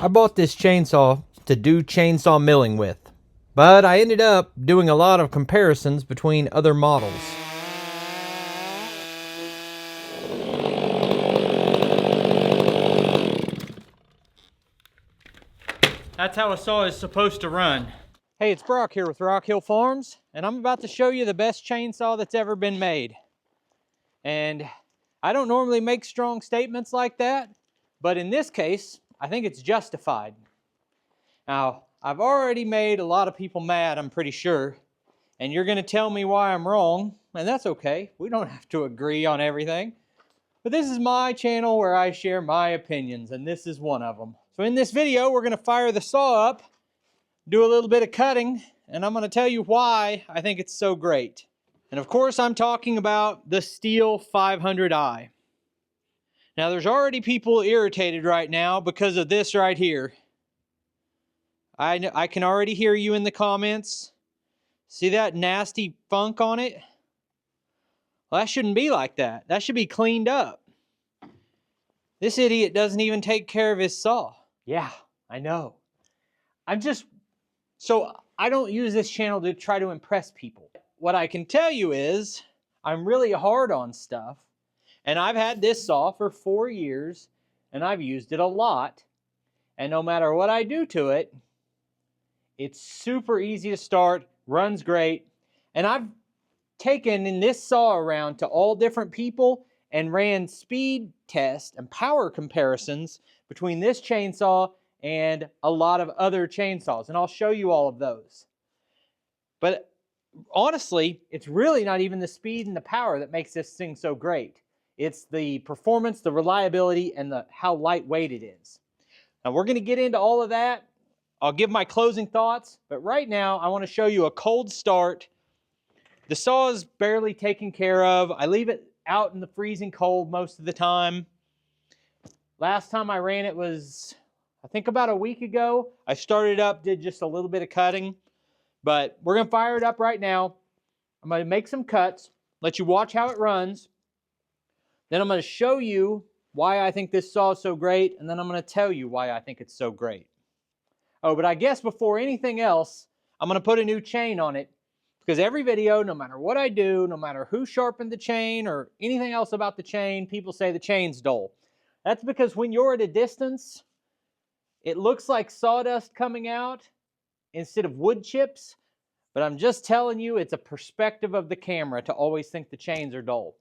I bought this chainsaw to do chainsaw milling with, but I ended up doing a lot of comparisons between other models. That's how a saw is supposed to run. Hey, it's Brock here with Rock Hill Farms, and I'm about to show you the best chainsaw that's ever been made. And I don't normally make strong statements like that, but in this case, I think it's justified. Now, I've already made a lot of people mad, I'm pretty sure, and you're going to tell me why I'm wrong, and that's okay. We don't have to agree on everything. But this is my channel where I share my opinions, and this is one of them. So in this video, we're going to fire the saw up, do a little bit of cutting, and I'm going to tell you why I think it's so great. And of course, I'm talking about the Stihl 500i. Now, there's already people irritated right now because of this right here. I can already hear you in the comments. See that nasty funk on it? Well, that shouldn't be like that. That should be cleaned up. This idiot doesn't even take care of his saw. Yeah, I know. So I don't use this channel to try to impress people. What I can tell you is I'm really hard on stuff, and I've had this saw for 4 years, and I've used it a lot, and no matter what I do to it, it's super easy to start, runs great, and I've taken in this saw around to all different people and ran speed tests and power comparisons between this chainsaw and a lot of other chainsaws, and I'll show you all of those. But honestly, it's really not even the speed and the power that makes this thing so great. It's the performance, the reliability, and how lightweight it is. Now, we're going to get into all of that. I'll give my closing thoughts, but right now I want to show you a cold start. The saw is barely taken care of. I leave it out in the freezing cold most of the time. Last time I ran it was, I think, about a week ago. I started up, did just a little bit of cutting, but we're going to fire it up right now. I'm going to make some cuts, let you watch how it runs. Then I'm going to show you why I think this saw is so great, and then I'm going to tell you why I think it's so great. Oh, but I guess before anything else, I'm going to put a new chain on it, because every video, no matter what I do, no matter who sharpened the chain or anything else about the chain, people say the chain's dull. That's because when you're at a distance, it looks like sawdust coming out instead of wood chips, but I'm just telling you, it's a perspective of the camera to always think the chains are dull.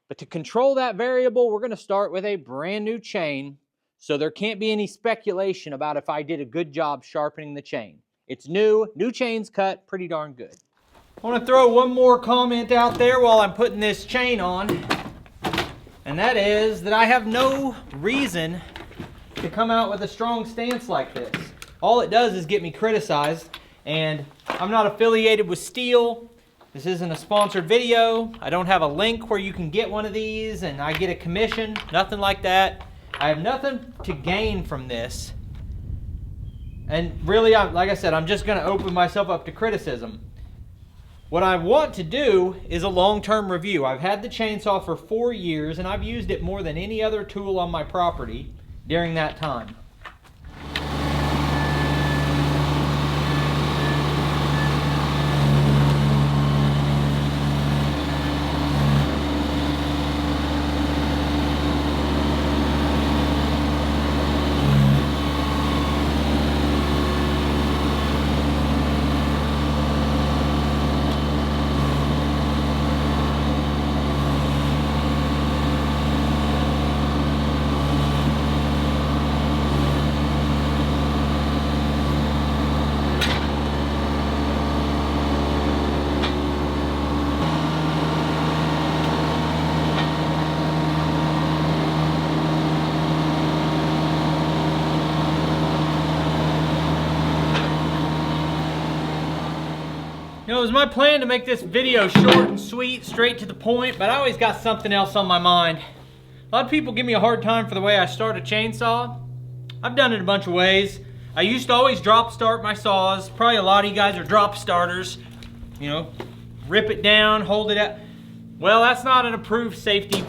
But to control that variable, we're going to start with a brand new chain, so there can't be any speculation about if I did a good job sharpening the chain. It's new chain's cut, pretty darn good. I want to throw one more comment out there while I'm putting this chain on, and that is that I have no reason to come out with a strong stance like this. All it does is get me criticized, and I'm not affiliated with Stihl. This isn't a sponsored video. I don't have a link where you can get one of these and I get a commission, nothing like that. I have nothing to gain from this. And really, like I said, I'm just going to open myself up to criticism. What I want to do is a long-term review. I've had the chainsaw for 4 years, and I've used it more than any other tool on my property during that time. You know, it was my plan to make this video short and sweet, straight to the point, but I always got something else on my mind. A lot of people give me a hard time for the way I start a chainsaw. I've done it a bunch of ways. I used to always drop start my saws. Probably a lot of you guys are drop starters. You know, rip it down, hold it up. Well, that's not an approved safety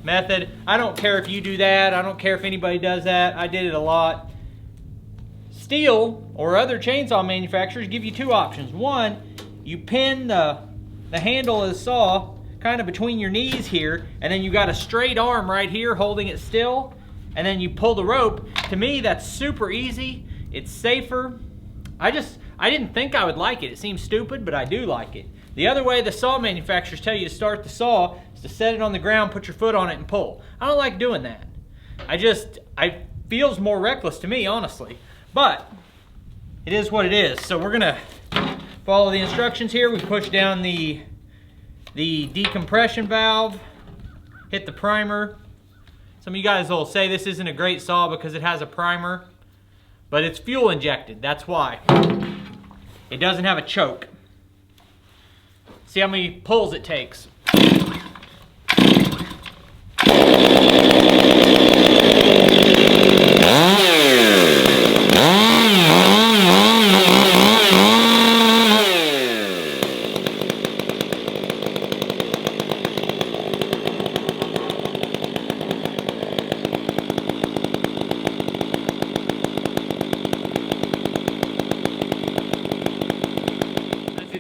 method. I don't care if you do that. I don't care if anybody does that. I did it a lot. Stihl or other chainsaw manufacturers give you two options. One, you pin the handle of the saw kind of between your knees here, and then you got a straight arm right here holding it still, and then you pull the rope. To me, that's super easy. It's safer. I didn't think I would like it. It seems stupid, but I do like it. The other way the saw manufacturers tell you to start the saw is to set it on the ground, put your foot on it, and pull. I don't like doing that. It feels more reckless to me, honestly. But it is what it is. So we're gonna follow the instructions here. We push down the decompression valve, hit the primer. Some of you guys will say this isn't a great saw because it has a primer, but it's fuel injected, that's why. It doesn't have a choke. See how many pulls it takes.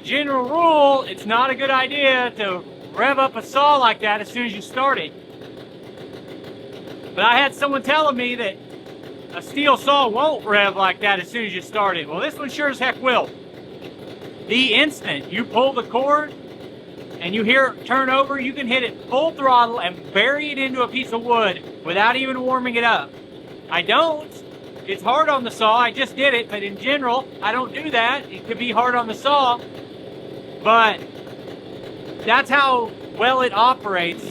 General rule, it's not a good idea to rev up a saw like that as soon as you start it. But I had someone telling me that a Stihl saw won't rev like that as soon as you start it. Well, this one sure as heck will. The instant you pull the cord and you hear it turn over, you can hit it full throttle and bury it into a piece of wood without even warming it up. I don't. It's hard on the saw. I just did it, but in general, I don't do that. It could be hard on the saw. But that's how well it operates.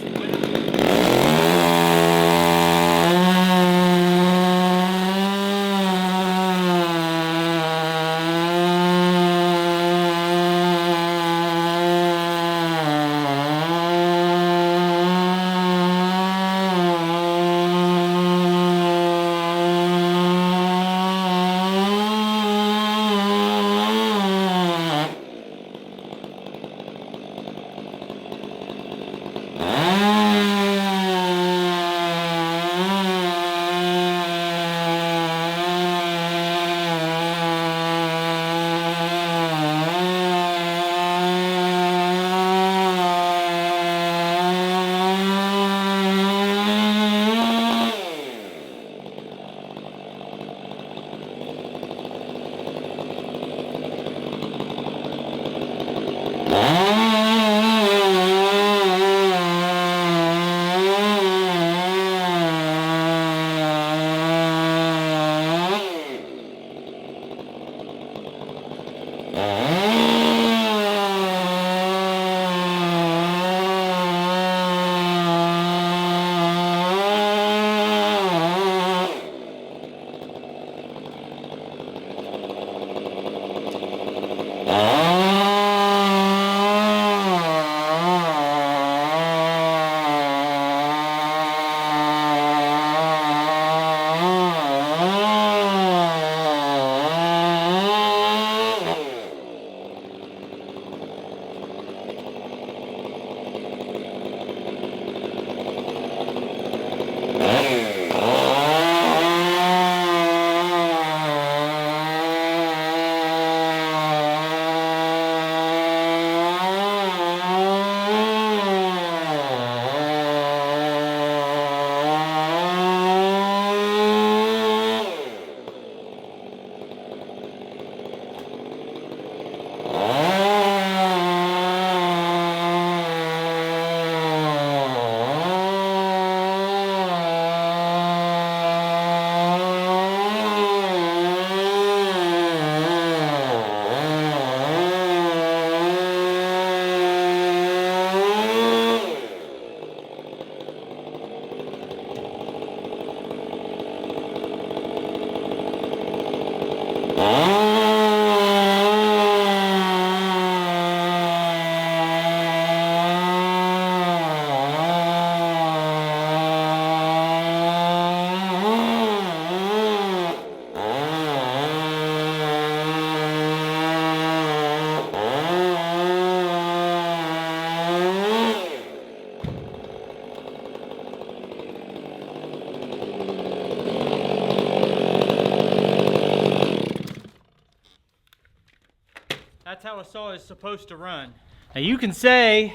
saw is supposed to run. Now you can say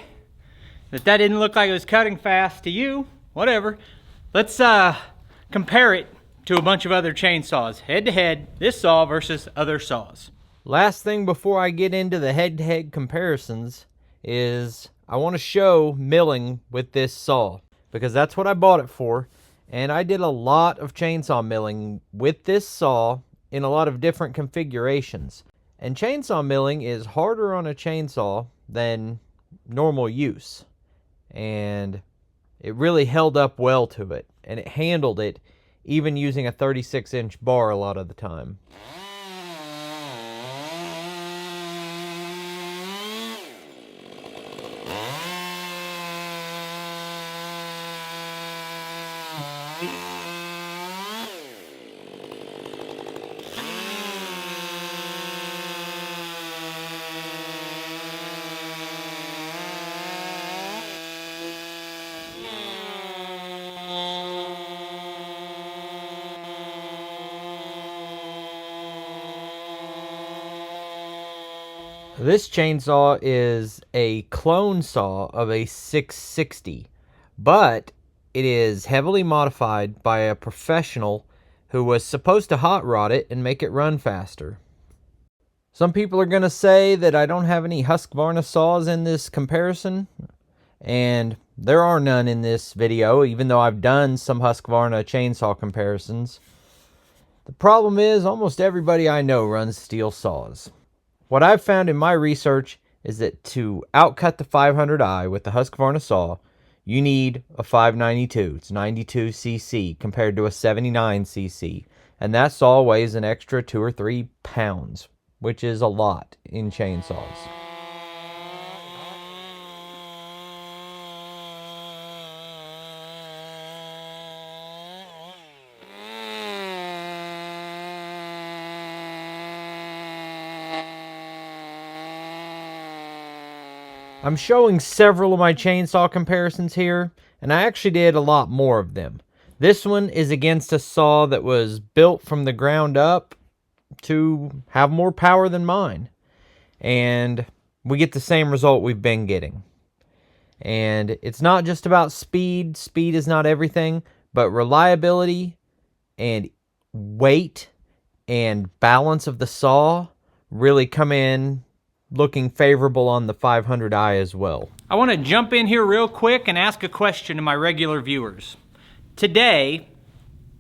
that didn't look like it was cutting fast to you, whatever. Let's compare it to a bunch of other chainsaws. Head to head, this saw versus other saws. Last thing before I get into the head-to-head comparisons is I want to show milling with this saw, because that's what I bought it for. And I did a lot of chainsaw milling with this saw in a lot of different configurations. And chainsaw milling is harder on a chainsaw than normal use. And it really held up well to it. And it handled it even using a 36-inch bar a lot of the time. This chainsaw is a clone saw of a 660, but it is heavily modified by a professional who was supposed to hot rod it and make it run faster. Some people are going to say that I don't have any Husqvarna saws in this comparison, and there are none in this video, even though I've done some Husqvarna chainsaw comparisons. The problem is almost everybody I know runs Stihl saws. What I've found in my research is that to outcut the 500i with the Husqvarna saw, you need a 592. It's 92 cc compared to a 79 cc. And that saw weighs an extra 2 or 3 pounds, which is a lot in chainsaws. I'm showing several of my chainsaw comparisons here, and I actually did a lot more of them. This one is against a saw that was built from the ground up to have more power than mine. And we get the same result we've been getting. And it's not just about speed. Speed is not everything, but reliability and weight and balance of the saw really come in looking favorable on the 500i as well. I want to jump in here real quick and ask a question to my regular viewers. Today,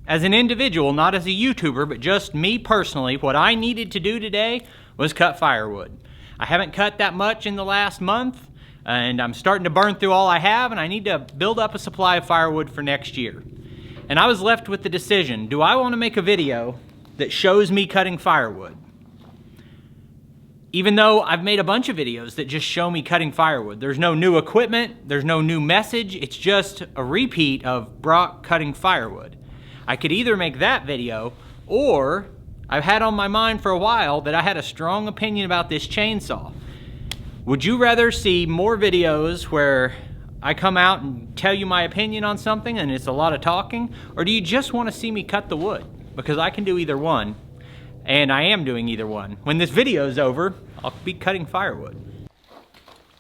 as an individual, not as a YouTuber, but just me personally, what I needed to do today was cut firewood. I haven't cut that much in the last month, and I'm starting to burn through all I have, and I need to build up a supply of firewood for next year. And I was left with the decision, do I want to make a video that shows me cutting firewood? Even though I've made a bunch of videos that just show me cutting firewood. There's no new equipment, there's no new message, it's just a repeat of Brock cutting firewood. I could either make that video, or I've had on my mind for a while that I had a strong opinion about this chainsaw. Would you rather see more videos where I come out and tell you my opinion on something and it's a lot of talking, or do you just want to see me cut the wood? Because I can do either one. And I am doing either one. When this video is over, I'll be cutting firewood.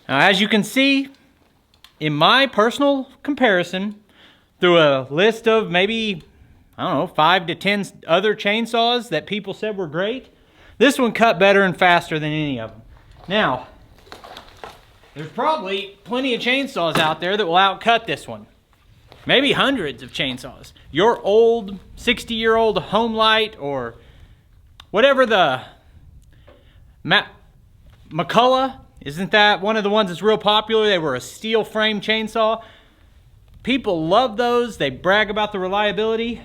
Now, as you can see, in my personal comparison, through a list of maybe, I don't know, 5 to 10 other chainsaws that people said were great, this one cut better and faster than any of them. Now, there's probably plenty of chainsaws out there that will outcut this one. Maybe hundreds of chainsaws. Your old 60-year-old home light or whatever the McCullough, isn't that one of the ones that's real popular? They were a steel frame chainsaw. People love those. They brag about the reliability.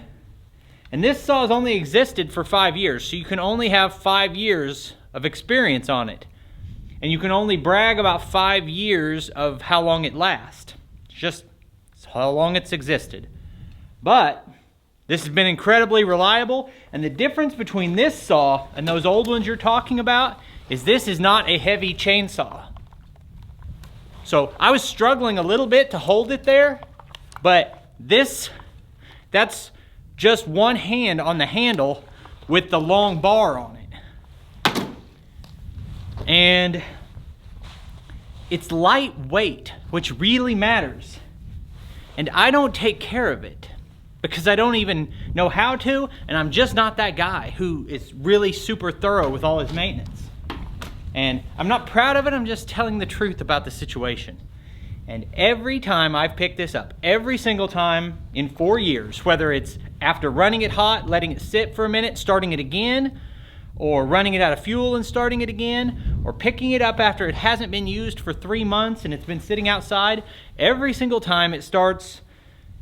And this saw has only existed for 5 years, so you can only have 5 years of experience on it. And you can only brag about 5 years of how long it lasts. It's just how long it's existed. But this has been incredibly reliable, and the difference between this saw and those old ones you're talking about is this is not a heavy chainsaw. So I was struggling a little bit to hold it there, but that's just one hand on the handle with the long bar on it. And it's lightweight, which really matters. And I don't take care of it because I don't even know how to, and I'm just not that guy who is really super thorough with all his maintenance. And I'm not proud of it, I'm just telling the truth about the situation. And every time I've picked this up, every single time in 4 years, whether it's after running it hot, letting it sit for a minute, starting it again, or running it out of fuel and starting it again, or picking it up after it hasn't been used for 3 months and it's been sitting outside, every single time it starts,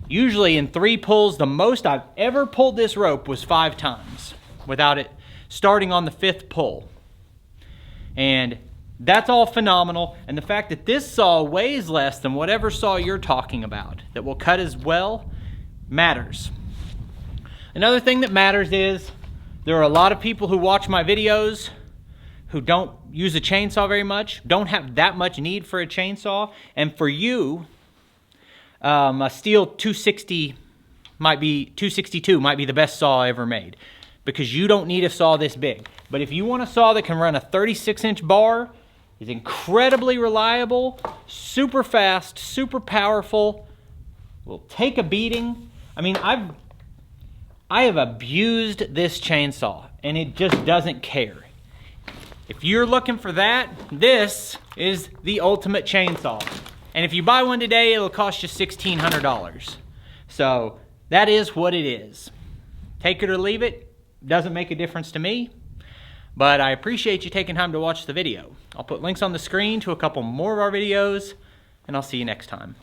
usually in 3 pulls. The most I've ever pulled this rope was 5 times without it starting on the 5th pull. And that's all phenomenal. And the fact that this saw weighs less than whatever saw you're talking about that will cut as well matters. Another thing that matters is there are a lot of people who watch my videos who don't use a chainsaw very much, don't have that much need for a chainsaw. And for you, a Stihl 262 might be the best saw ever made, because you don't need a saw this big. But if you want a saw that can run a 36-inch bar, is incredibly reliable, super fast, super powerful, will take a beating. I mean, I have abused this chainsaw, and it just doesn't care. If you're looking for that, this is the ultimate chainsaw. And if you buy one today, it'll cost you $1,600. So that is what it is. Take it or leave it. Doesn't make a difference to me. But I appreciate you taking time to watch the video. I'll put links on the screen to a couple more of our videos, and I'll see you next time.